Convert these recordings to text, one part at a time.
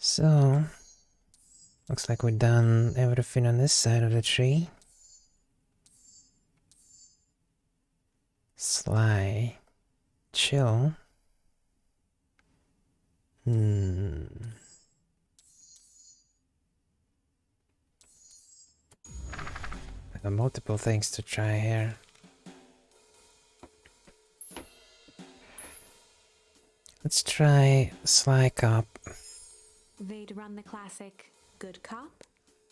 So, looks like we've done everything on this side of the tree. Sly. Chill. I got multiple things to try here. Let's try Sly Cop. They'd run the classic good cop,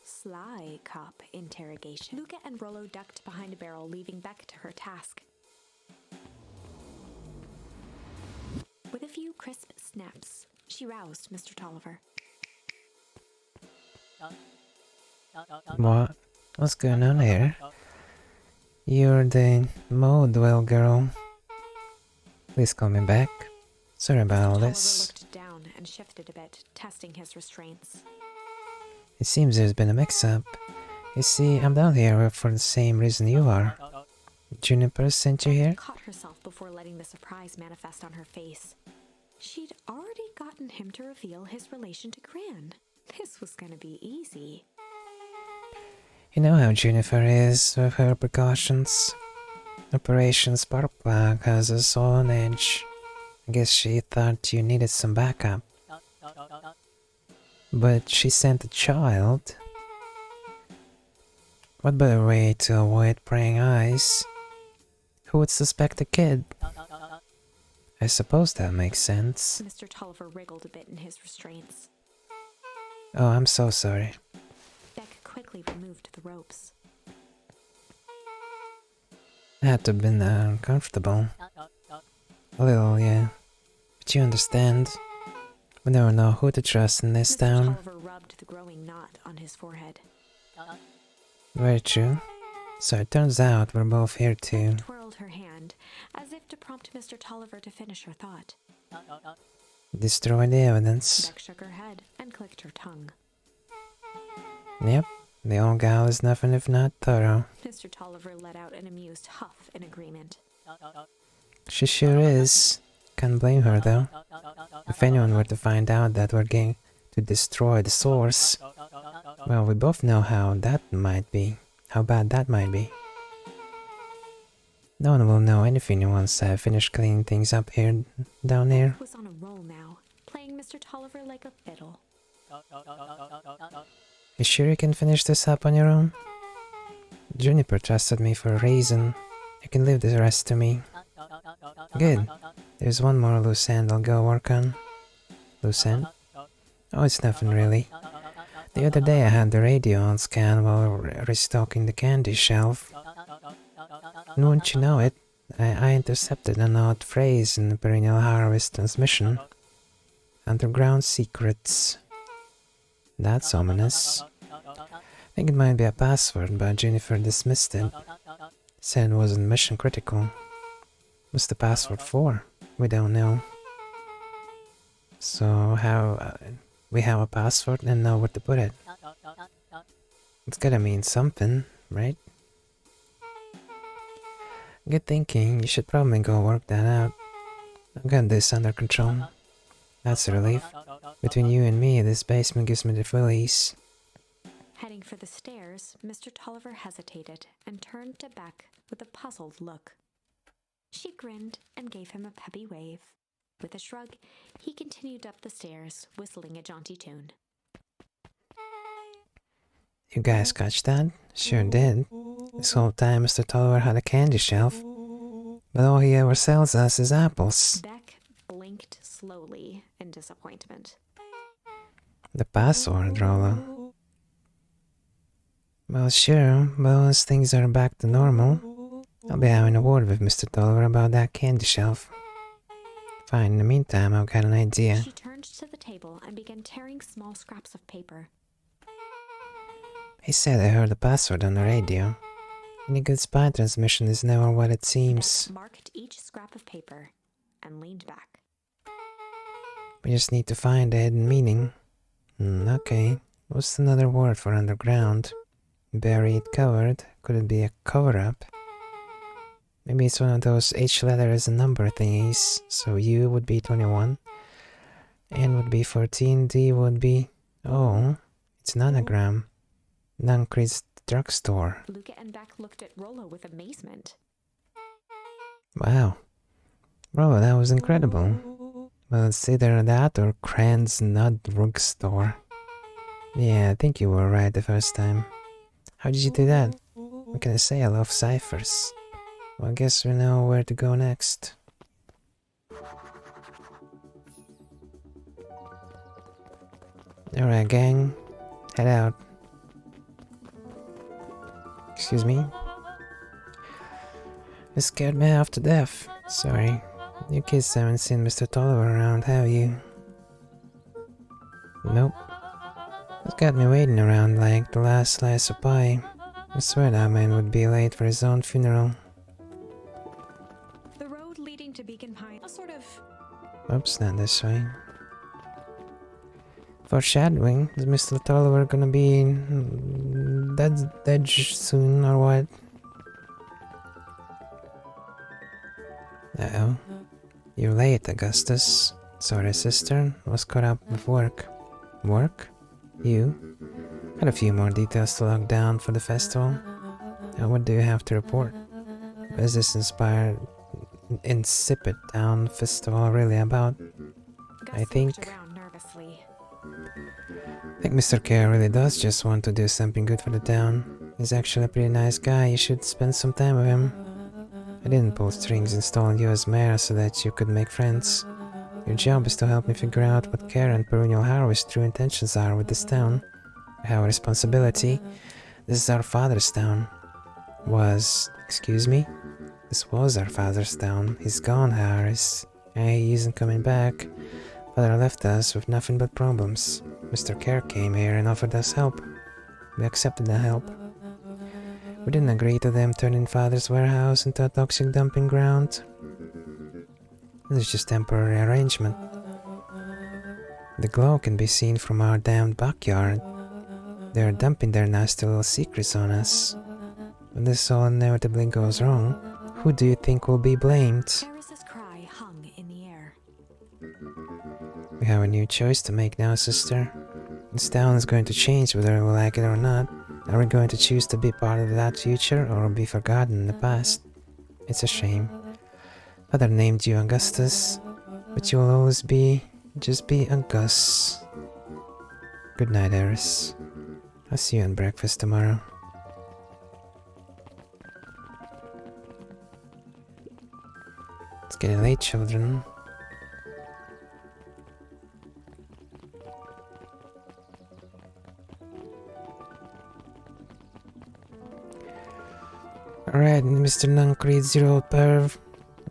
sly cop interrogation. Luca and Rollo ducked behind a barrel, leaving Beck to her task. With a few crisp snaps, she roused Mr. Tolliver. What's going on here? You're the Modwell girl. Please call me back. Sorry about all this. Tolliver looked down and shifted a bit, testing his restraints. It seems there's been a mix-up. You see, I'm down here for the same reason you are. Juniper sent you here? Caught herself before letting the surprise manifest on her face. She'd already gotten him to reveal his relation to Gran. This was gonna be easy. You know how Juniper is with her precautions. Operation Sparkplug has us all on edge. I guess she thought you needed some backup. But she sent a child. What better way to avoid prying eyes? Who would suspect a kid? I suppose that makes sense. Mr. Tolliver wriggled a bit in his restraints. Oh, I'm so sorry. Beck quickly removed the ropes. I had to have been uncomfortable. A little, yeah. But you understand. We never know who to trust in this Mr. town. Tolliver rubbed the growing knot on his forehead. Very true. So it turns out we're both here to... Twirled her hand, as if to prompt Mr. Tolliver to finish her thought. destroy the evidence. Beck shook her head and clicked her tongue. Yep, the old gal is nothing if not thorough. Mr. Tolliver let out an amused huff in agreement. She sure is. Can't blame her though. If anyone were to find out that we're going to destroy the source, well, we both know how that might be. How bad that might be. No one will know anything once I finish cleaning things up here, down here. Beck was on a roll now, playing Mr. Tolliver like a fiddle. You sure you can finish this up on your own? Juniper trusted me for a reason. You can leave the rest to me. Good. There's one more loose end I'll go work on. Loose end? Oh, it's nothing really. The other day I had the radio on scan while restocking the candy shelf. And wouldn't you know it, I intercepted an odd phrase in the perennial harvest transmission. Underground secrets. That's ominous. I think it might be a password, but Jennifer dismissed it. Said it wasn't mission critical. What's the password for? We don't know. So how we have a password and know where to put it. It's gotta mean something, right? Good thinking, you should probably go work that out. I've got this under control. That's a relief. Between you and me, this basement gives me the willies. Heading for the stairs, Mr. Tolliver hesitated and turned to Beck with a puzzled look. She grinned and gave him a peppy wave. With a shrug, he continued up the stairs, whistling a jaunty tune. You guys catch that? Sure did. This whole time Mr. Tolliver had a candy shelf, but all he ever sells us is apples. Beck blinked slowly in disappointment. The password, Rollo. Well, sure, but once things are back to normal, I'll be having a word with Mr. Tolliver about that candy shelf. Fine, in the meantime, I've got an idea. She turned to the table and began tearing small scraps of paper. He said I heard the password on the radio. Any good spy transmission is never what it seems. Beck marked each scrap of paper and leaned back. We just need to find the hidden meaning. Okay, what's another word for underground? Buried, covered. Could it be a cover-up? Maybe it's one of those H letter as a number thingies, so U would be 21. N would be 14, D would be... Oh, it's an anagram. Nancre's drugstore. Luca and Beck looked at Rollo with amazement. Wow. Bro, that was incredible. Well, it's either that or Cran's Nut Drugstore. Yeah, I think you were right the first time. How did you do that? What can I say? I love ciphers. Well, I guess we know where to go next. Alright, gang. Head out. Excuse me? You scared me half to death. Sorry. You kids haven't seen Mr. Tolliver around, have you? Nope. He's got me waiting around like the last slice of pie. I swear that man would be late for his own funeral. The road leading to Beacon Pine, a sort of... Oops, not this way. Foreshadowing? Is Mr. Tolliver gonna be dead soon or what? Uh-oh. You're late, Augustus. Sorry, sister. Was caught up with work. Work? You? Had a few more details to lock down for the festival. What do you have to report? What is this insipid town festival really about? Gus I think looked around nervously. Mr. Kerr really does just want to do something good for the town. He's actually a pretty nice guy. You should spend some time with him. I didn't pull strings installing you as mayor so that you could make friends. Your job is to help me figure out what Kerr and Perennial Harvest's true intentions are with this town. I have a responsibility. This is our father's town. Excuse me? This was our father's town. He's gone, Harris. He isn't coming back. Father left us with nothing but problems. Mr. Kerr came here and offered us help. We accepted the help. We didn't agree to them turning Father's warehouse into a toxic dumping ground. This is just temporary arrangement. The glow can be seen from our damned backyard. They're dumping their nasty little secrets on us. When this all inevitably goes wrong, who do you think will be blamed? Harris's cry hung in the air. We have a new choice to make now, sister. This town is going to change whether we like it or not. Are we going to choose to be part of that future or be forgotten in the past? It's a shame. Father named you Augustus, but you will always just be a Gus. Good night, Eris. I'll see you on breakfast tomorrow. It's getting late, children. Alright, Mr. Nuncreed's your old perv.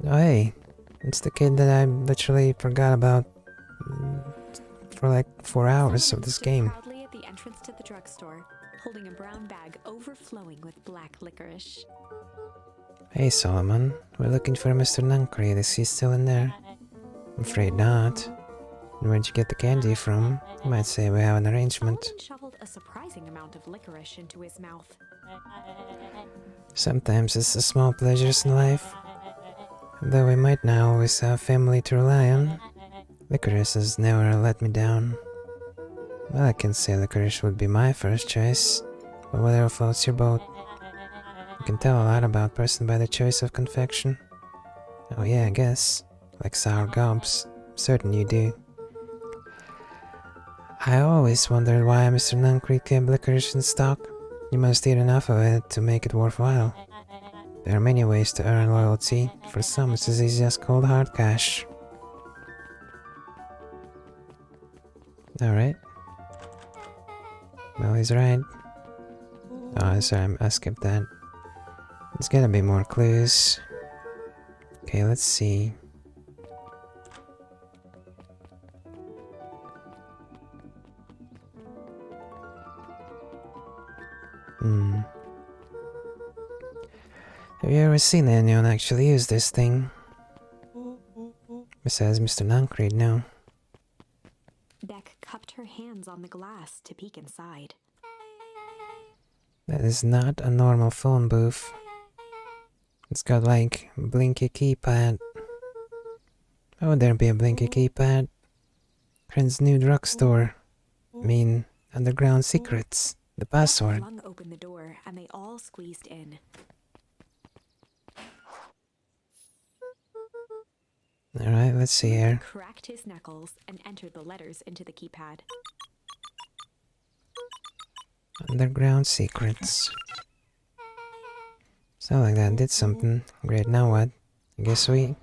Oh, hey, it's the kid that I literally forgot about for like 4 hours of this game. Proudly at the entrance to the drugstore, holding a brown bag overflowing with black licorice. Hey, Solomon, we're looking for Mr. Nuncreed. Is he still in there? I'm afraid not. Where'd you get the candy from? You might say we have an arrangement. Solomon shoveled a surprising amount of licorice into his mouth. Sometimes it's the small pleasures in life. Though we might not always have family to rely on, licorice has never let me down. Well, I can say licorice would be my first choice, but whatever floats your boat. You can tell a lot about a person by the choice of confection. Oh yeah, I guess. Like sour gobs. Certain you do. I always wondered why Mr. Nuncreed kept licorice in stock. You must eat enough of it to make it worthwhile. There are many ways to earn loyalty. For some, it's as easy as cold hard cash. Alright. Well, he's right. Oh, sorry, I skipped that. There's gotta be more clues. Okay, let's see. Have you ever seen anyone actually use this thing? Besides Mr. Nuncreed, no. Beck cupped her hands on the glass to peek inside. That is not a normal phone booth. It's got like a blinky keypad. How would there be a blinky keypad? Friend's new drugstore. I mean, underground secrets. The password. Flung open the door, and they all squeezed in. Alright, let's see here. Cracked his knuckles and entered the letters into the keypad. Underground secrets. Sound like that did something. Great, now what? I guess we...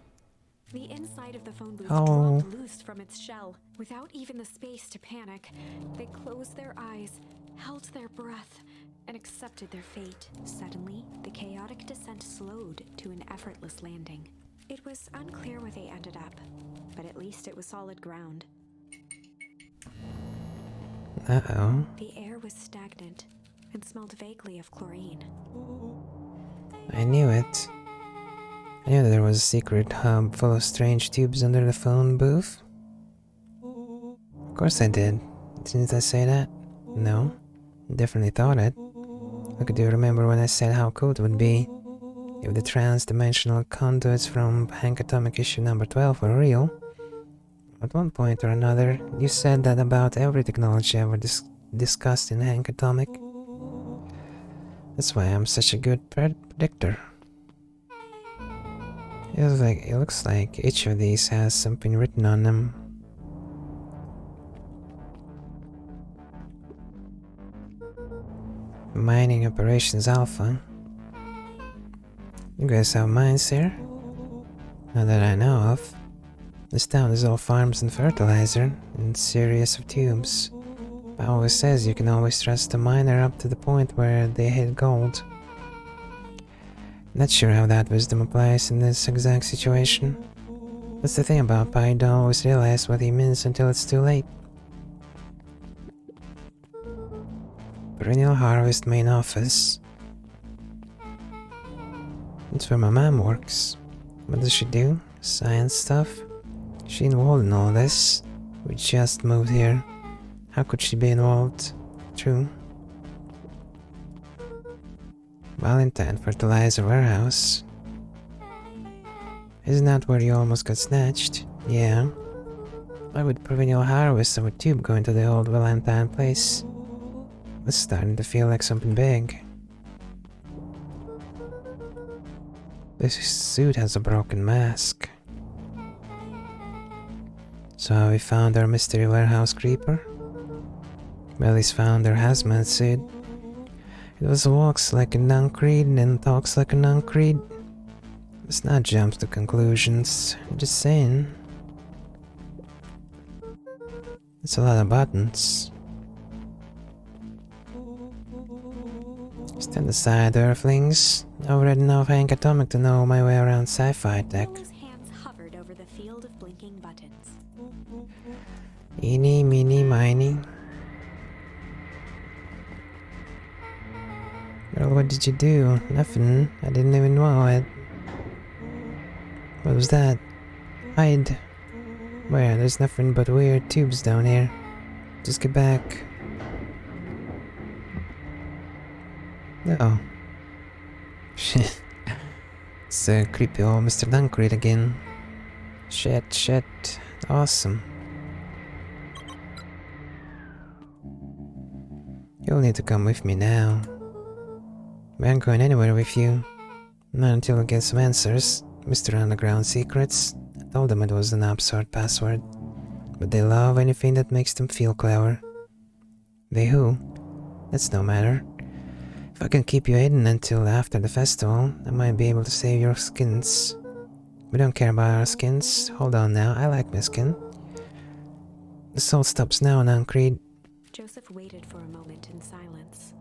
The inside of the phone booth Oh. dropped loose from its shell. Without even the space to panic, they closed their eyes, held their breath, and accepted their fate. Suddenly, the chaotic descent slowed to an effortless landing. It was unclear where they ended up, but at least it was solid ground. Uh-oh. The air was stagnant and smelled vaguely of chlorine. I knew it. I knew that there was a secret hub full of strange tubes under the phone booth. Of course I did. Didn't I say that? No. Definitely thought it. Look, do you remember when I said how cool it would be if the trans-dimensional conduits from Hank Atomic issue number 12 were real? At one point or another, you said that about every technology ever discussed in Hank Atomic. That's why I'm such a good predictor. It looks like each of these has something written on them. Mining Operations Alpha. You guys have mines here? Not that I know of. This town is all farms and fertilizer, and series of tubes. It always says you can always trust a miner up to the point where they hit gold. Not sure how that wisdom applies in this exact situation. That's the thing about Pi, don't always realize what he means until it's too late. Perennial Harvest main office. That's where my mom works. What does she do? Science stuff? She involved in all this? We just moved here. How could she be involved? True. Valentine Fertilizer Warehouse. Isn't that where you almost got snatched? Yeah. Why would Perennial Harvest of a tube go into the old Valentine place? It's starting to feel like something big. This suit has a broken mask. So we found our mystery warehouse creeper. Melly's found her hazmat suit. It also walks like a non-creed and talks like a non-creed. Let's not jump to conclusions, just saying. It's a lot of buttons. Stand aside, Earthlings. I've read enough Hank Atomic to know my way around sci-fi tech. His hands hovered over the field of blinking buttons. Eeny, meeny, miny. Girl, what did you do? Nothing. I didn't even know it. What was that? Hide. Where? There's nothing but weird tubes down here. Just get back. Oh. Shit. It's creepy old Mr. Duncreed again. Shit. Awesome. You'll need to come with me now. We aren't going anywhere with you. Not until we get some answers. Mr. Underground Secrets. I told them it was an absurd password. But they love anything that makes them feel clever. They who? That's no matter. If I can keep you hidden until after the festival, I might be able to save your skins. We don't care about our skins. Hold on now, I like my skin. The soul stops now, Nancreed. Joseph waited for a moment in silence.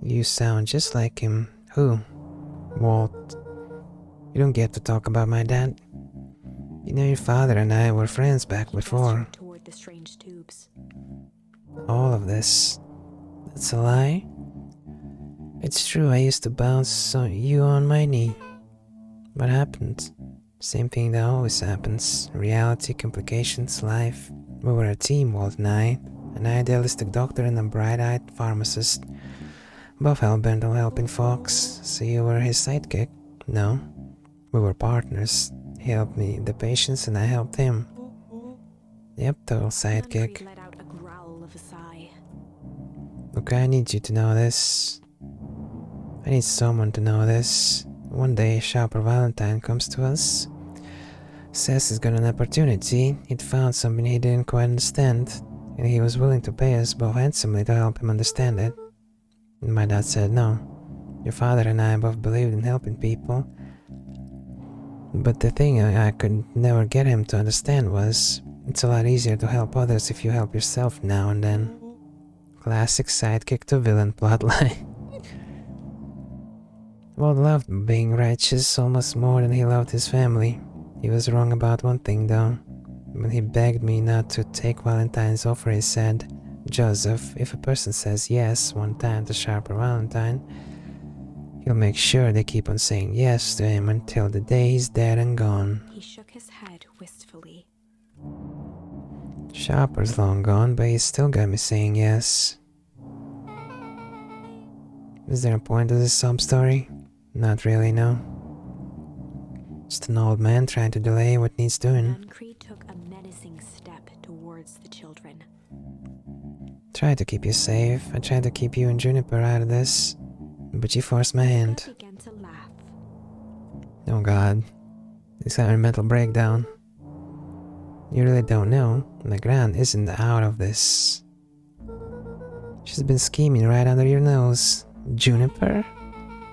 You sound just like him. Who? Walt. You don't get to talk about my dad. You know your father and I were friends back before. Toward the strange tubes. All of this. That's a lie? It's true, I used to bounce you on my knee. What happened? Same thing that always happens. Reality, complications, life. We were a team, Walt and I. An idealistic doctor and a bright-eyed pharmacist. Both hell-bent on helping folks. So you were his sidekick? No. We were partners. He helped me, the patients, and I helped him. Yep, total Nuncreed sidekick. let out a growl of a sigh. Look, I need you to know this. I need someone to know this. One day, Shopper Valentine comes to us. Says he's got an opportunity. He'd found something he didn't quite understand, and he was willing to pay us both handsomely to help him understand it. And my dad said no. Your father and I both believed in helping people. But the thing I could never get him to understand was, it's a lot easier to help others if you help yourself now and then. Classic sidekick to villain plotline. Walt loved being righteous almost more than he loved his family. He was wrong about one thing though. When he begged me not to take Valentine's offer, he said, Joseph, if a person says yes one time to Sharper Valentine, he'll make sure they keep on saying yes to him until the day he's dead and gone. He shook his head wistfully. Sharper's long gone, but he's still got me saying yes. Is there a point to this sob story? Not really, no. Just an old man trying to delay what needs doing. Nuncreed took a menacing step towards the children. Try to keep you safe. I tried to keep you and Juniper out of this, but you forced my hand. He began to laugh. Oh god. He's having a mental breakdown. You really don't know. Legrand isn't out of this. She's been scheming right under your nose. Juniper?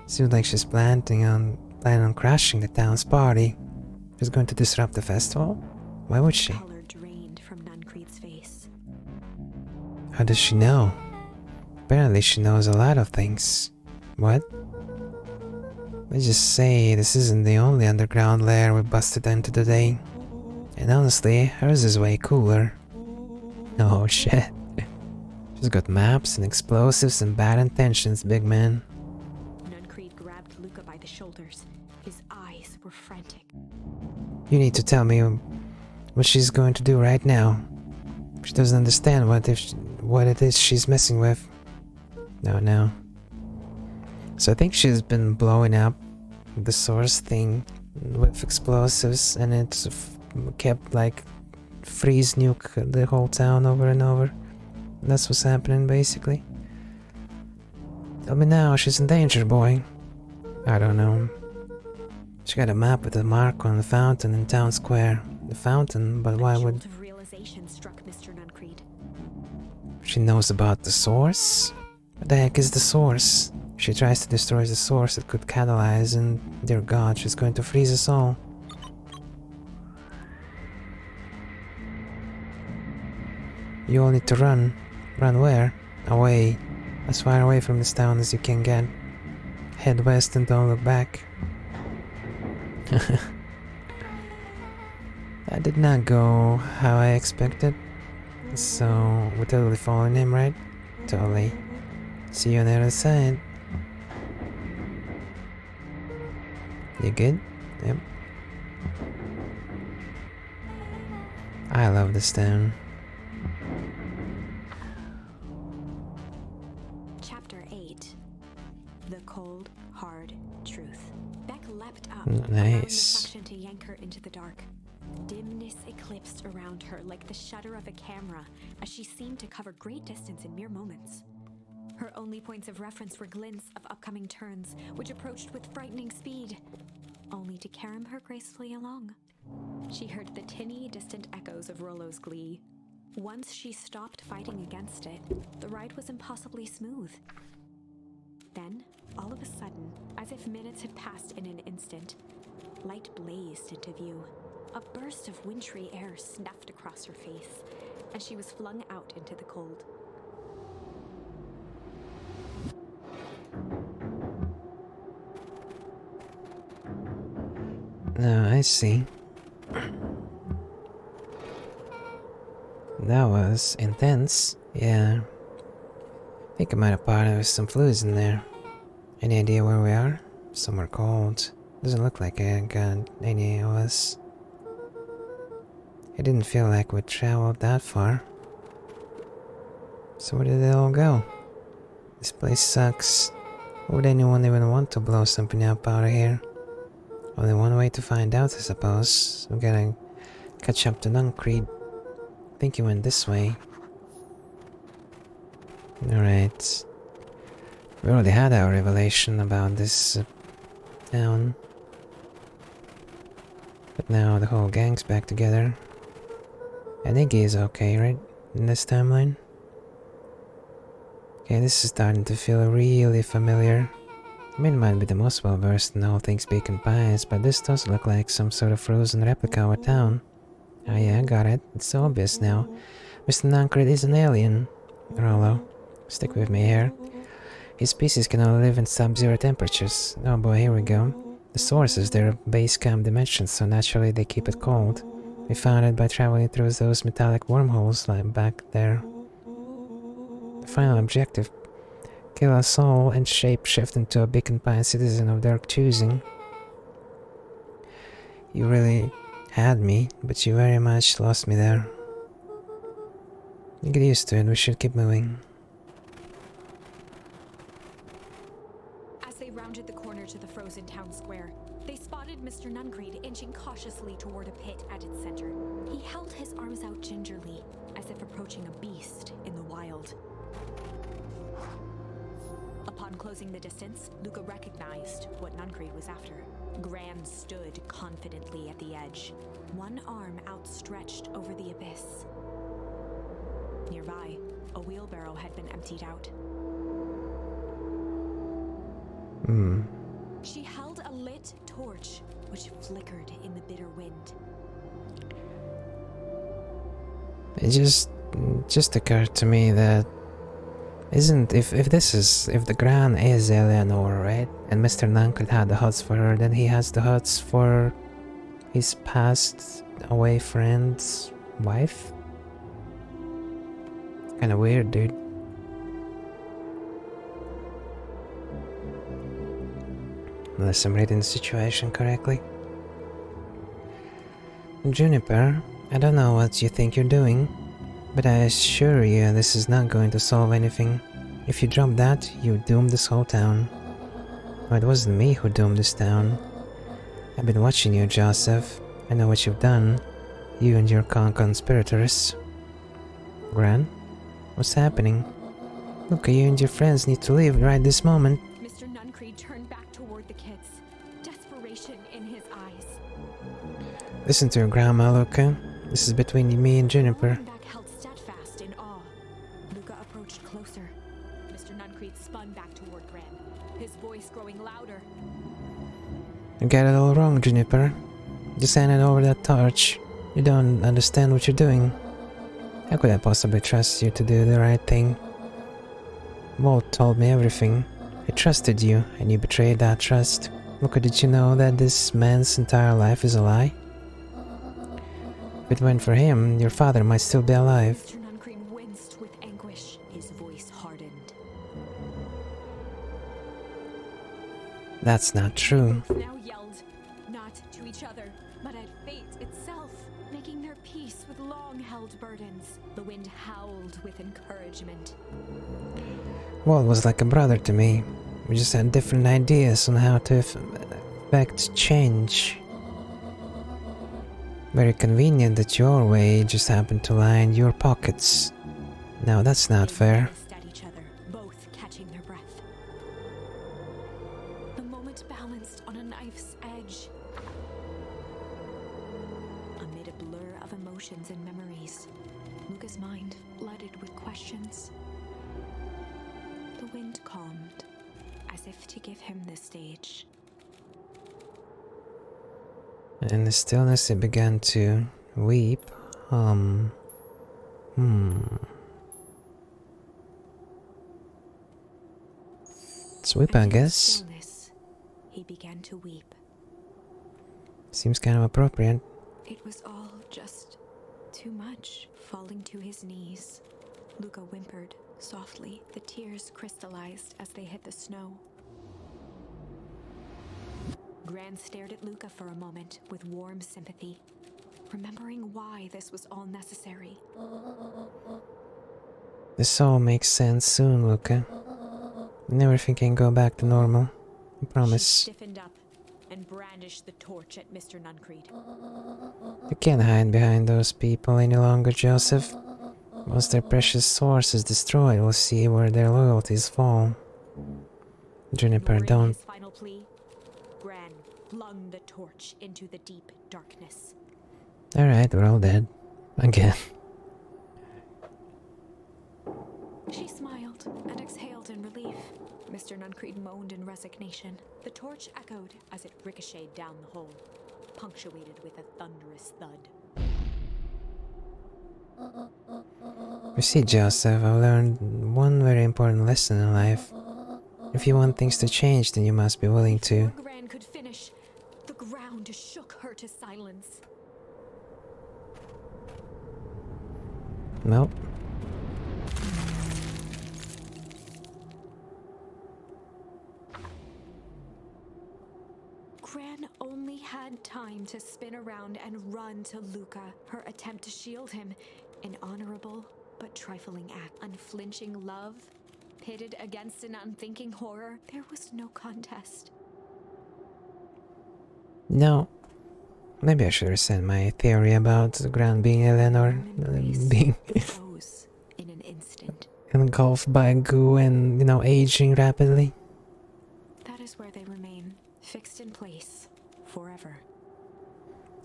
Seems like she's planning on crashing the town's party. She's going to disrupt the festival? Why would she? Color drained from Nuncreed's face. How does she know? Apparently she knows a lot of things. What? Let's just say this isn't the only underground lair we busted into today. And honestly, hers is way cooler. Oh shit. She's got maps and explosives and bad intentions, big man. Nuncreed grabbed Luca by the shoulders. His eyes were frantic. You need to tell me what she's going to do right now. She doesn't understand what it is she's messing with. No. So I think she's been blowing up the source thing with explosives, and it's kept like freeze nuke the whole town over and over. That's what's happening basically. Tell me now, she's in danger, boy. I don't know. She got a map with a mark on the fountain in town square. The fountain, but why would... A jolt of realization struck Mr. Nuncreed. She knows about the source? What the heck is the source? If she tries to destroy the source, it could catalyze, and dear God, she's going to freeze us all. You all need to run. Run where? Away. As far away from this town as you can get. Head west and don't look back. That did not go how I expected. So, we're totally following him, right? Totally. See you on the other side. You good? Yep. I love this town. Chapter 8. The Cold, Hard Truth. Beck leapt up, Nice. allowing the suction to yank her into the dark. Dimness eclipsed around her like the shutter of a camera, as she seemed to cover great distance in mere moments. Her only points of reference were glints of upcoming turns, which approached with frightening speed, only to carom her gracefully along. She heard the tinny, distant echoes of Rollo's glee. Once she stopped fighting against it, the ride was impossibly smooth. Then, all of a sudden, as if minutes had passed in an instant, light blazed into view. A burst of wintry air snuffed across her face, and she was flung out into the cold. No, I see. That was intense. Yeah. I think I might have parted with some fluids in there. Any idea where we are? Somewhere cold. Doesn't look like I got any of us. It didn't feel like we traveled that far. So where did they all go? This place sucks. Why would anyone even want to blow something up out of here? Only one way to find out, I suppose. We gotta catch up to Nuncreed. think he went this way. Alright. We already had our revelation about this town. But now the whole gang's back together. And Iggy is okay, right? In this timeline? Okay, this is starting to feel really familiar. I mean, it might be the most well-versed in all things bacon pies, but this does look like some sort of frozen replica of a town. Ah yeah, got it. It's so obvious now. Mr. Nankred is an alien. Rollo, stick with me here. His species can only live in sub-zero temperatures. Oh boy, here we go. The source is their base camp dimensions, so naturally they keep it cold. We found it by traveling through those metallic wormholes like back there. The final objective: kill us all and shape-shift into a beacon pie citizen of their choosing. You really had me, but you very much lost me there. You get used to it, we should keep moving. As they rounded the corner to the frozen town square, they spotted Mr. Nuncreed inching cautiously toward a pit at its center. He held his arms out gingerly, as if approaching a beast in the wild. Upon closing the distance, Luca recognized what Nuncreed was after. Gran stood confidently at the edge, one arm outstretched over the abyss. Nearby, a wheelbarrow had been emptied out. She held a lit torch, which flickered in the bitter wind. It just occurred to me that if the Gran is Eleanor, right? And Mr. Nankred had the huts for her, then he has the huts for his passed away friend's wife? Kinda weird, dude. Unless I'm reading the situation correctly. Juniper, I don't know what you think you're doing, but I assure you this is not going to solve anything. If you drop that, you doom this whole town. Oh, it wasn't me who doomed this town. I've been watching you, Joseph. I know what you've done. You and your conspirators. Gran? What's happening? Look, you and your friends need to leave right this moment. Mr. Nuncreed turned back toward the kids, desperation in his eyes. Listen to your grandma, Luca. This is between me and Juniper. Back held steadfast in awe. Luca approached closer. Mr. Nuncreed spun back toward Gran, his voice growing louder. You got it all wrong, Juniper. Just handed over that torch. You don't understand what you're doing. How could I possibly trust you to do the right thing? Walt told me everything. I trusted you, and you betrayed that trust. Luca, did you know that this man's entire life is a lie? If it weren't for him, your father might still be alive. Mr. Nuncreed winced with anguish. His voice hardened. That's not true. Both now yelled, not to each other, but at fate itself, making their peace with long-held burdens. The wind howled with encouragement. Walt was like a brother to me. We just had different ideas on how to effect change. Very convenient that your way just happened to lie in your pockets. Now that's not fair. They at each other, both catching their breath. The moment balanced on a knife's edge. Amid a blur of emotions and memories, Luca's mind flooded with questions. The wind calmed, as if to give him the stage. In the stillness he began to weep. It's weep, I And in the guess. stillness, he began to weep. Seems kind of appropriate. It was all just too much. Falling to his knees, Luca whimpered softly. The tears crystallized as they hit the snow. Gran stared at Luca for a moment with warm sympathy, remembering why this was all necessary. This all makes sense soon, Luca. And everything can go back to normal. I She promise. stiffened up and brandished the torch at Mr. Nuncreed. You can't hide behind those people any longer, Joseph. Once their precious source is destroyed, we'll see where their loyalties fall. Juniper, Ignoring don't. his final plea, Gran flung the torch into the deep darkness. Alright, we're all dead. Again. She smiled and exhaled in relief. Mr. Nuncreed moaned in resignation. The torch echoed as it ricocheted down the hole, punctuated with a thunderous thud. You see, Joseph, I've learned one very important lesson in life. If you want things to change, then you must be willing to. Before Gran could finish, the ground shook her to silence. Nope. Gran only had time to spin around and run to Luca, her attempt to shield him. An honorable but trifling act. Unflinching love, pitted against an unthinking horror. There was no contest. No. Maybe I should rescind my theory about the ground being Eleanor being Froze in an instant. engulfed by goo and, aging rapidly. That is where they remain, fixed in place, forever.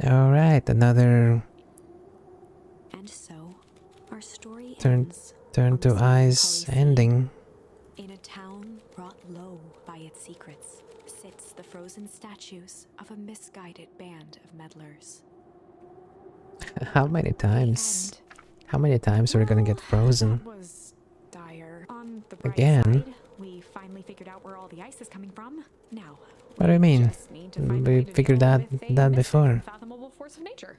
Alright, another And so, our story turn ends to on the eyes melancholy ending. sea. In a town brought low by its secrets, sits the frozen statues of a misguided band of meddlers. How many times? The end. How many times are we gonna get frozen? That was dire. On the bright Again? side, we finally figured out where all the ice is coming from. Now, What do you mean? just need to find a We way to figured deal that with a that mystic, before. unfathomable force of nature.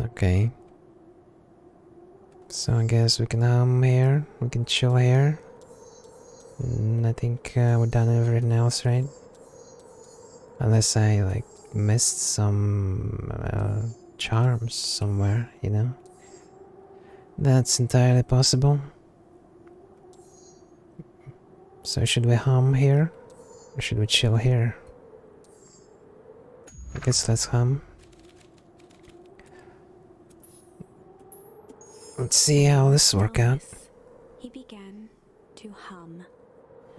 Okay. So I guess we can here. We can chill here. I think we're done with everything else, right? Unless I missed some charms somewhere, That's entirely possible. So should we hum here? Or should we chill here? I guess let's hum. Let's see how this work out. He began to hum.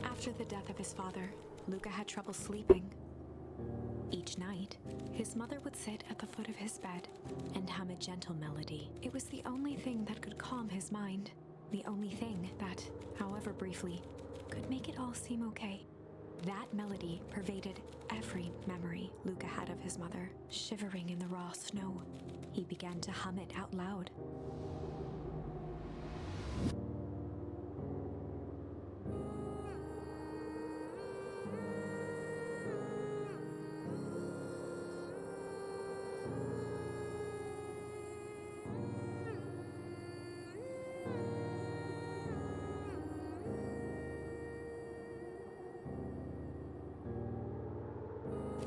After the death of his father, Luca had trouble sleeping. Each night, his mother would sit at the foot of his bed and hum a gentle melody. It was the only thing that could calm his mind, the only thing that, however briefly, could make it all seem okay. That melody pervaded every memory Luca had of his mother. Shivering in the raw snow, he began to hum it out loud.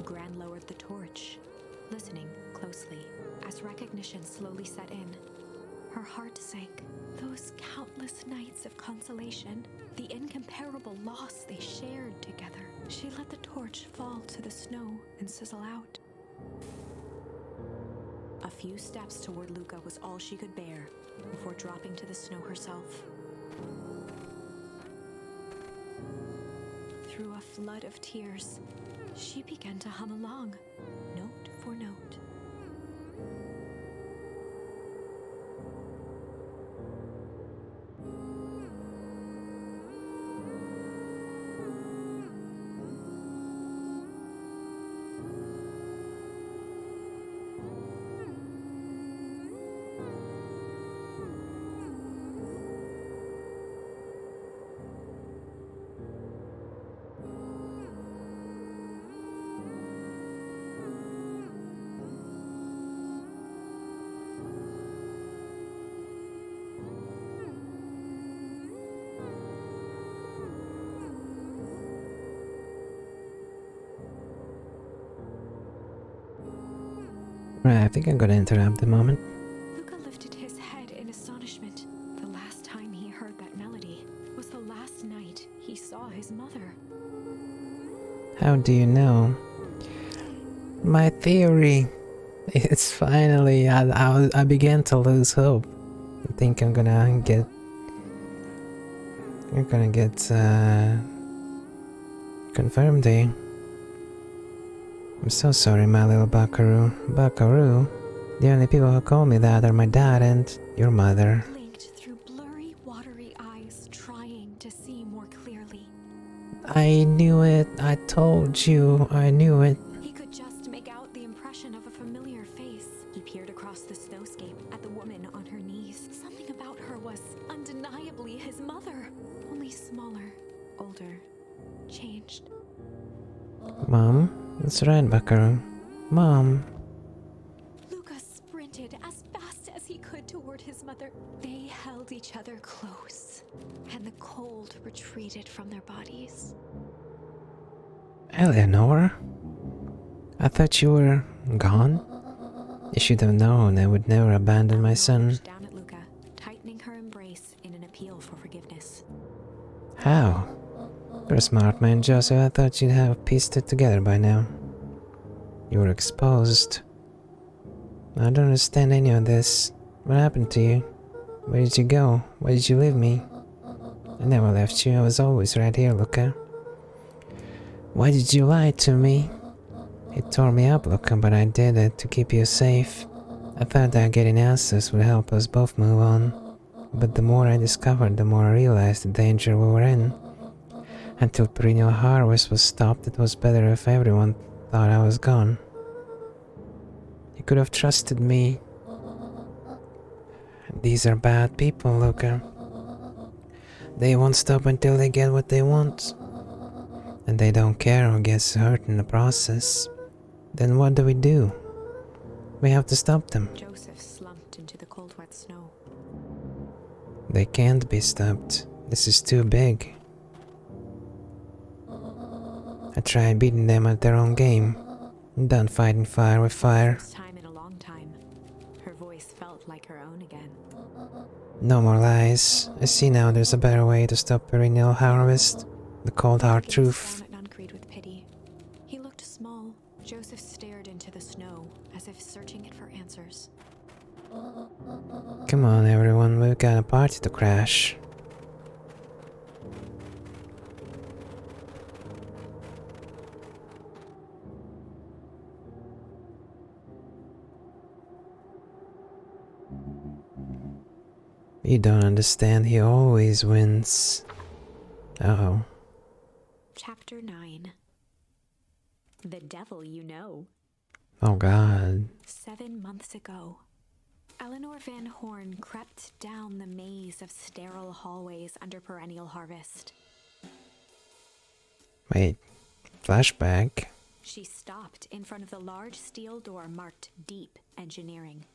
Gran lowered the torch, listening closely. As recognition slowly set in, her heart sank. Those countless nights of consolation, the incomparable loss they shared together. She let the torch fall to the snow and sizzle out. A few steps toward Luca was all she could bear before dropping to the snow herself. Through a flood of tears, she began to hum along, note for note. Right, I think I'm gonna interrupt the moment. Luca lifted his head in astonishment. The last time he heard that melody was the last night he saw his mother. How do you know? My theory. It's finally. I began to lose hope. I think I'm gonna get. You're gonna get confirmed here. I'm so sorry, my little buckaroo. Buckaroo? The only people who call me that are my dad and your mother. Blinked through blurry, watery eyes, trying to see more clearly. I knew it. I told you. I knew it. He could just make out the impression of a familiar face. He peered across the snowscape at the woman on her knees. Something about her was undeniably his mother, only smaller, older, changed. Mom? That's right, buckaroo. Mom. Lucas sprinted as fast as he could toward his mother. They held each other close, and the cold retreated from their bodies. Eleanor? I thought you were gone? You should have known I would never abandon my son. Looked down at Luca, tightening her embrace in an appeal for forgiveness. How? You're a smart man, Joseph. I thought you'd have pieced it together by now. You were exposed. I don't understand any of this. What happened to you? Where did you go? Why did you leave me? I never left you. I was always right here, Luca. Why did you lie to me? It tore me up, Luca, but I did it to keep you safe. I thought that getting answers would help us both move on. But the more I discovered, the more I realized the danger we were in. Until perennial harvest was stopped, it was better if everyone thought I was gone. You could have trusted me. These are bad people, Luca. They won't stop until they get what they want. And they don't care who gets hurt in the process. Then what do? We have to stop them. Joseph slumped into the cold, wet snow. They can't be stopped. This is too big. I tried beating them at their own game. I'm done fighting fire with fire. First time in a long time, her voice felt like her own again. No more lies. I see now there's a better way to stop perennial harvest. The cold hard He truth. gazed down at Nuncreed with pity. He looked small. Joseph stared into the snow, as if searching it for answers. Come on everyone, we've got a party to crash. You don't understand, he always wins. Uh-oh. Chapter 9. The Devil You Know. Oh god. 7 months ago, Eleanor Van Horn crept down the maze of sterile hallways under perennial harvest. Wait. Flashback? She stopped in front of the large steel door marked Deep Engineering.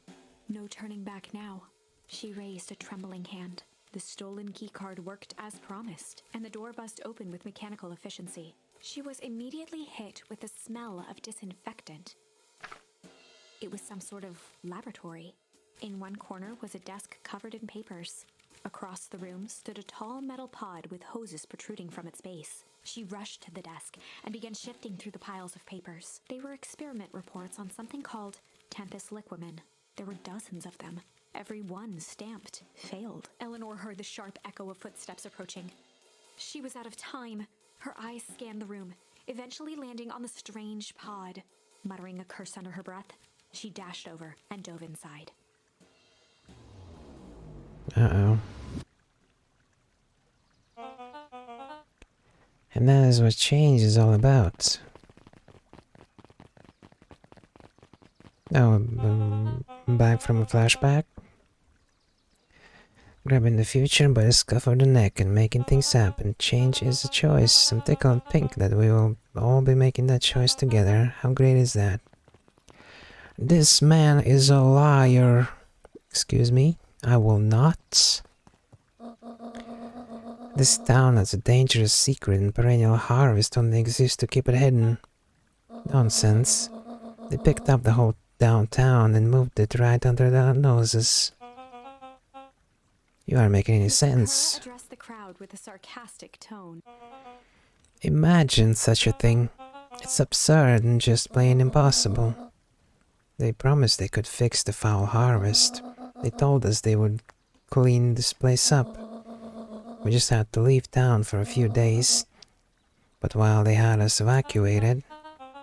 No turning back now. She raised a trembling hand. The stolen keycard worked as promised, and the door buzzed open with mechanical efficiency. She was immediately hit with the smell of disinfectant. It was some sort of laboratory. In one corner was a desk covered in papers. Across the room stood a tall metal pod with hoses protruding from its base. She rushed to the desk and began shifting through the piles of papers. They were experiment reports on something called Tempus liquamen. There were dozens of them. Every one stamped failed. Eleanor heard the sharp echo of footsteps approaching. She was out of time. Her eyes scanned the room, eventually landing on the strange pod. Muttering a curse under her breath, she dashed over and dove inside. Uh-oh. And that is what change is all about. Oh, back from a flashback? Grabbing the future by the scuff of the neck and making things happen. Change is a choice. I'm tickled pink that we will all be making that choice together. How great is that? This man is a liar. Excuse me? I will not. This town has a dangerous secret and perennial harvest only exists to keep it hidden. Nonsense. They picked up the whole downtown and moved it right under their noses. You aren't making any sense. Addressed the crowd with a sarcastic tone. Imagine such a thing. It's absurd and just plain impossible. They promised they could fix the foul harvest. They told us they would clean this place up. We just had to leave town for a few days. But while they had us evacuated,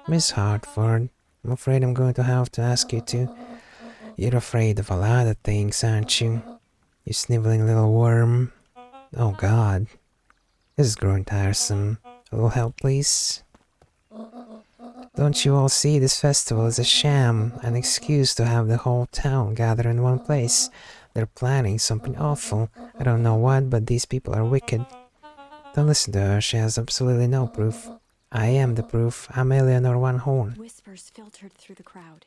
Miss Hartford, I'm afraid I'm going to have to ask you to. You're afraid of a lot of things, aren't you? You sniveling little worm. Oh God. This is growing tiresome. A little help, please? Don't you all see this festival is a sham, an excuse to have the whole town gather in one place? They're planning something awful. I don't know what, but these people are wicked. Don't listen to her, she has absolutely no proof. I am the proof. I'm Eleanor One Horn. Whispers filtered through the crowd.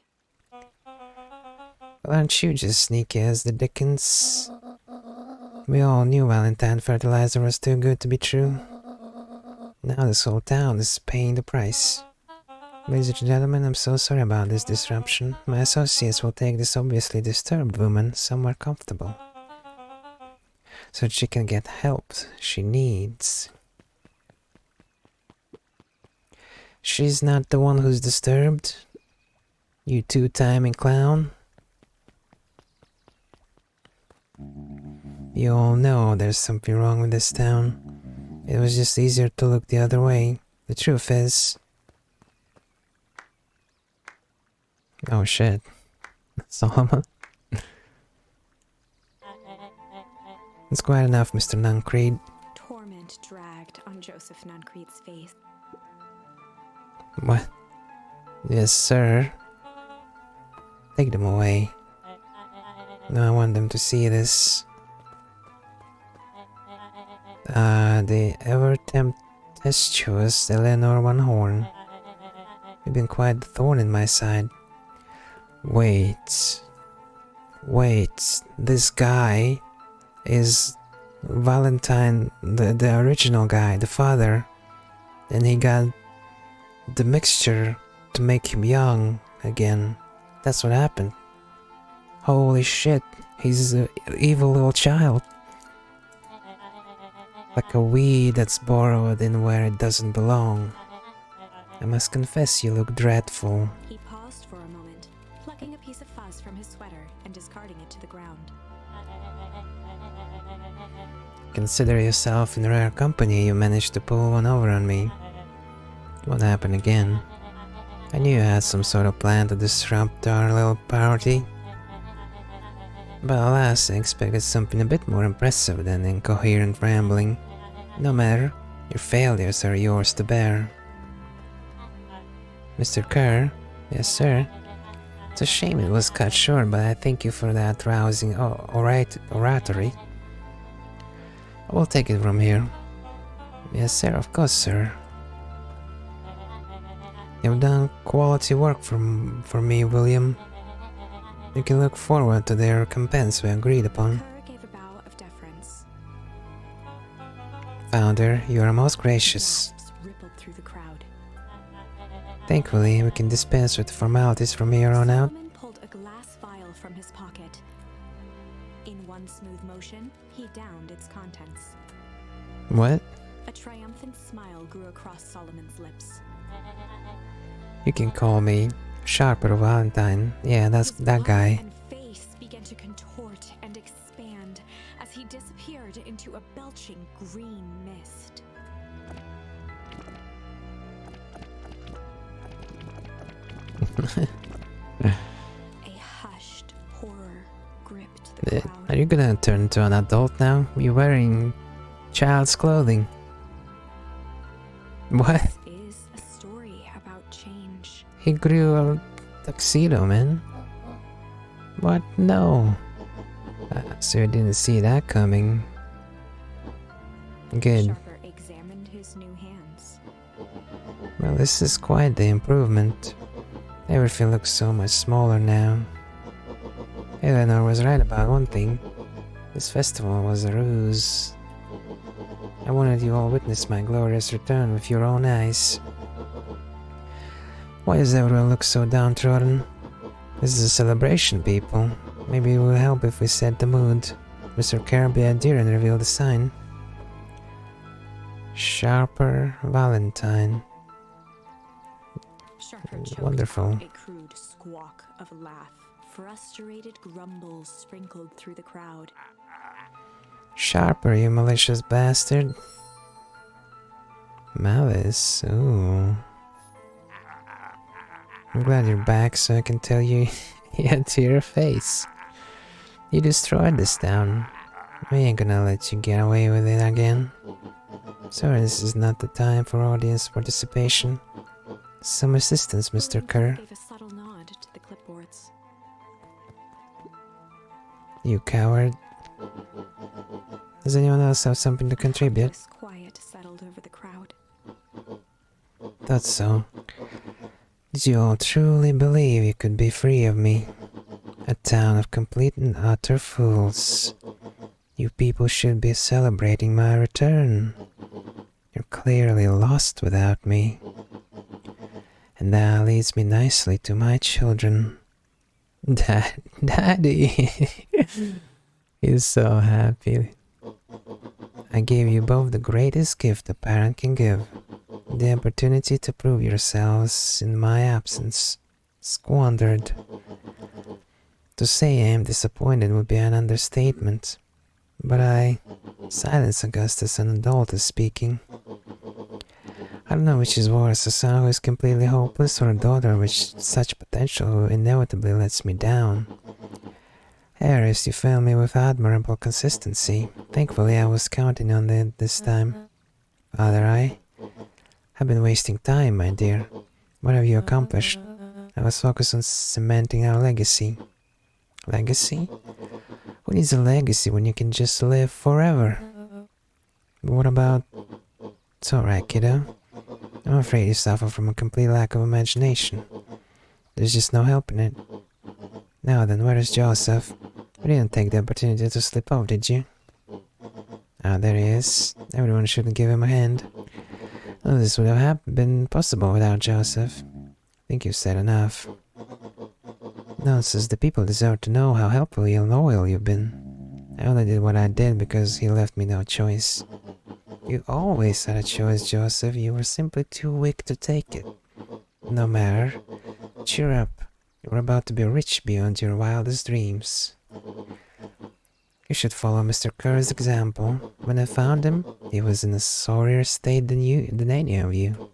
Well, aren't you just sneaky as the dickens? We all knew Valentine fertilizer was too good to be true. Now this whole town is paying the price. Ladies and gentlemen, I'm so sorry about this disruption. My associates will take this obviously disturbed woman somewhere comfortable, so she can get help she needs. She's not the one who's disturbed, you two-timing clown. You all know there's something wrong with this town. It was just easier to look the other way. The truth is... Oh shit. Solomon? It's quite enough, Mr. Nuncreed. Torment dragged on Joseph Nuncreed's face. What? Yes, sir. Take them away. No, I want them to see this. The ever-tempestuous Eleanor One Horn. You've been quite the thorn in my side. Wait, this guy is Valentine, the original guy, the father. And he got the mixture to make him young again. That's what happened. Holy shit, he's an evil little child. Like a weed that's borrowed in where it doesn't belong. I must confess you look dreadful. He paused for a moment, plucking a piece of fuzz from his sweater and discarding it to the ground. Consider yourself in rare company. You managed to pull one over on me. It won't happen again. I knew you had some sort of plan to disrupt our little party. But alas, I expected something a bit more impressive than incoherent rambling. No matter, your failures are yours to bear. Mr. Kerr? Yes, sir? It's a shame it was cut short, but I thank you for that rousing oratory. I will take it from here. Yes, sir, of course, sir. You've done quality work for me, William. You can look forward to the recompense we agreed upon. Kerr gave a bow of deference. Founder, you are most gracious. Laughs rippled through the crowd. Thankfully, we can dispense with the formalities from here on out. Solomon pulled a glass vial from his pocket. In one smooth motion, he downed its contents. What? A triumphant smile grew across Solomon's lips. You can call me Sharper Valentine. Yeah, that's His that guy. body and face began to contort and expand as he disappeared into a belching green mist. A hushed horror gripped the crowd. Are you gonna turn into an adult now? You're wearing child's clothing. What? This is a story about change. He grew a tuxedo, man. What? No. So you didn't see that coming. Good. Sharper examined his new hands. Well, this is quite the improvement. Everything looks so much smaller now. Eleanor was right about one thing. This festival was a ruse. I wanted you all witness my glorious return with your own eyes. Why does everyone look so downtrodden? This is a celebration, people. Maybe it will help if we set the mood. Mr. Carby, I dare and reveal the sign. Sharper Valentine. Sharper choked Wonderful. out a crude squawk of laugh. Frustrated grumbles sprinkled through the crowd. Sharper, you malicious bastard. Malice, ooh. I'm glad you're back so I can tell you yet to your face. You destroyed this town. We ain't gonna let you get away with it again. Sorry, this is not the time for audience participation. Some assistance, Mr. Kerr. Gave a subtle nod to the clipboards. You coward. Does anyone else have something to contribute? Breathless quiet settled over the crowd. Thought so. Did you all truly believe you could be free of me? A town of complete and utter fools. You people should be celebrating my return. You're clearly lost without me. And that leads me nicely to my children. Daddy! He's so happy. I gave you both the greatest gift a parent can give. The opportunity to prove yourselves in my absence. Squandered. To say I am disappointed would be an understatement. But silence Augustus, an adult is speaking. I don't know which is worse, a son who is completely hopeless or a daughter with such potential who inevitably lets me down. Harris, you failed me with admirable consistency. Thankfully, I was counting on it this time. Father, I've been wasting time, my dear. What have you accomplished? I was focused on cementing our legacy. Legacy? Who needs a legacy when you can just live forever? But what about... It's alright, kiddo. I'm afraid you suffer from a complete lack of imagination. There's just no helping it. Now then, where is Joseph? You didn't take the opportunity to slip off, did you? Ah, there he is. Everyone should give him a hand. None of this would have been possible without Joseph. I think you've said enough. Nonsense, the people deserve to know how helpful and loyal you've been. I only did what I did because he left me no choice. You always had a choice, Joseph. You were simply too weak to take it. No matter. Cheer up. You're about to be rich beyond your wildest dreams. You should follow Mr. Kerr's example. When I found him, he was in a sorrier state than any of you.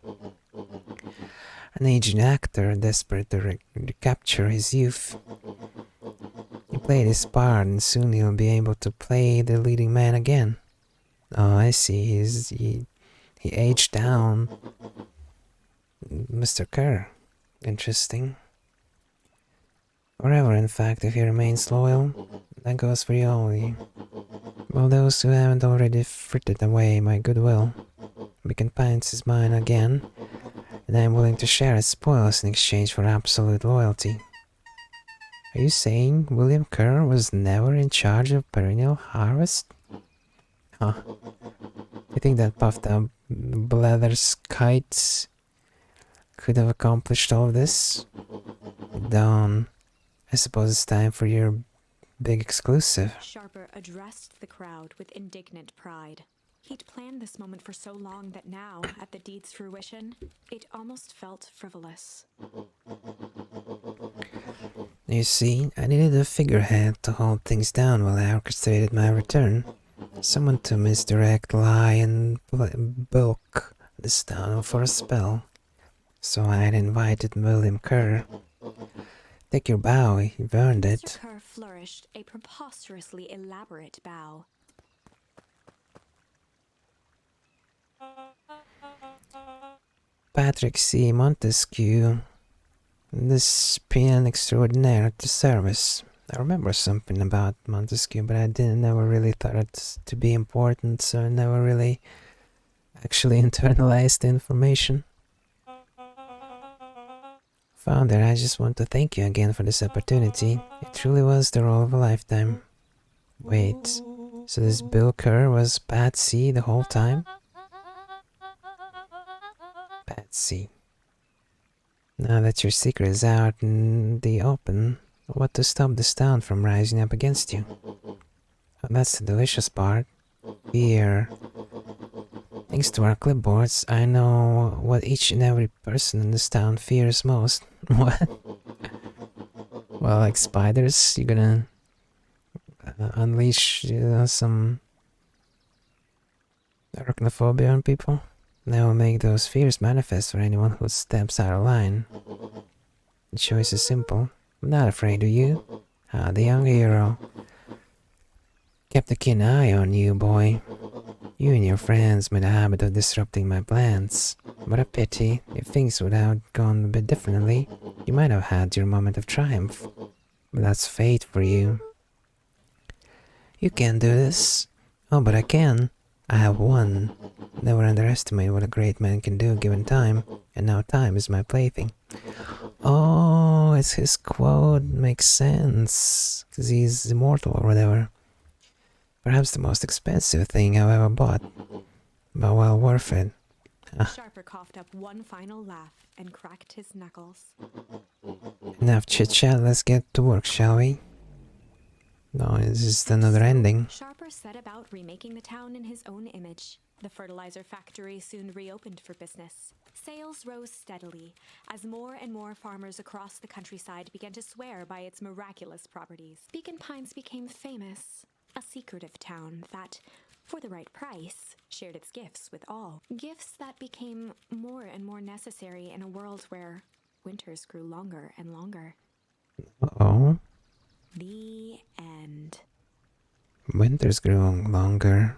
An aging actor desperate to recapture his youth. He played his part and soon he'll be able to play the leading man again. Oh, I see. He aged down. Mr. Kerr. Interesting. Forever, in fact, if he remains loyal. That goes for you only. Well, those who haven't already frittered away my goodwill. We can Pants is mine again, and I'm willing to share its spoils in exchange for absolute loyalty. Are you saying William Kerr was never in charge of perennial harvest? Huh. You think that puffed up Blether's kites could have accomplished all of this? Dawn, I suppose it's time for your big exclusive. Sharper addressed the crowd with indignant pride. He'd planned this moment for so long that now, at the deed's fruition, it almost felt frivolous. You see, I needed a figurehead to hold things down while I orchestrated my return. Someone to misdirect, lie, and bulk this town for a spell. So I had invited William Kerr. Take your bow, you've earned it. Mr. Kerr flourished a preposterously elaborate bow. Patrick C. Montesquieu, this pian extraordinaire at the service. I remember something about Montesquieu, but I never really thought it to be important, so I never really actually internalized the information. Founder, I just want to thank you again for this opportunity. It truly was the role of a lifetime. Wait, so this Bill Kerr was Patsy the whole time? Patsy. Now that your secret is out in the open, what to stop this town from rising up against you? Well, that's the delicious part. Fear. Thanks to our clipboards, I know what each and every person in this town fears most. What? Well, like spiders, you're gonna unleash some arachnophobia on people? That will make those fears manifest for anyone who steps out of line. The choice is simple. I'm not afraid of you. Ah, the young hero. Kept a keen eye on you, boy. You and your friends made a habit of disrupting my plans. What a pity. If things would have gone a bit differently, you might have had your moment of triumph. But that's fate for you. You can't do this. Oh, but I can. I have won. Never underestimate what a great man can do given time, and now time is my plaything. Oh, it's his quote. Makes sense. Because he's immortal or whatever. Perhaps the most expensive thing I've ever bought. But well worth it. Sharper coughed up one final laugh and cracked his knuckles. Enough chit chat, let's get to work, shall we? No, it's just another ending. Sharper set about remaking the town in his own image. The fertilizer factory soon reopened for business. Sales rose steadily as more and more farmers across the countryside began to swear by its miraculous properties. Beacon Pines became famous, a secretive town that, for the right price, shared its gifts with all. Gifts that became more and more necessary in a world where winters grew longer and longer. Uh-oh. The end. Winters grew longer.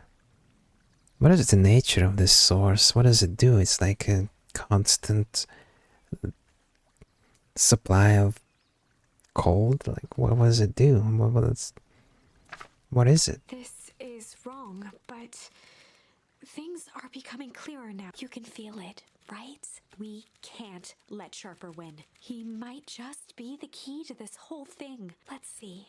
What is the nature of this source? What does it do? It's like a constant supply of cold? Like, what does it do? What is it? This is wrong, but things are becoming clearer now. You can feel it, right? We can't let Sharper win. He might just be the key to this whole thing. Let's see.